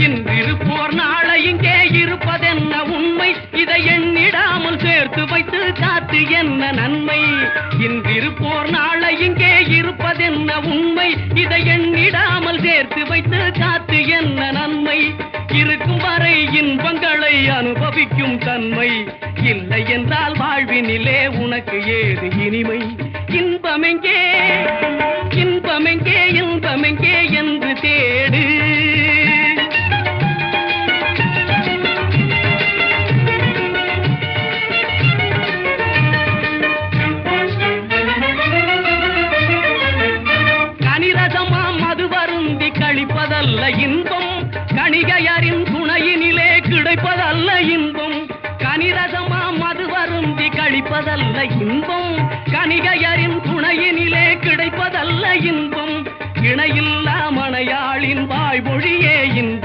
இன்றிருப்போர் நாளை இங்கே இருப்பதென்ன உண்மை, இதை எண்ணிடாமல் சேர்த்து வைத்து காத்து என்ன நன்மை. இன்றிருப்போர் நாளை இங்கே இருப்பதென்ன உண்மை, இதை எண்ணிடாமல் சேர்த்து வைத்து காத்து என்ன நன்மை. இருக்கும் வரை இன்பங்களை அனுபவிக்கும் தன்மை, இல்லை என்றால் வாழ்வினிலே உனக்கு ஏது இனிமை. இன்பமெங்கே இன்பமெங்கே இன்பமெங்கே என்று தேடு. கனிரசமாம் மது வருந்தி கழிப்பதல்ல இன்பம், கணிகையரின் துணையினிலே கிடைப்பதல்ல இன்பம். கனிரசமாம் மது வருந்தி கழிப்பதல்ல இன்பம், கணிகையரின் துணையினிலே கிடைப்பதல்ல இன்பம். இணையில்லா மனையாளின் வாய்மொழியே இன்பம்.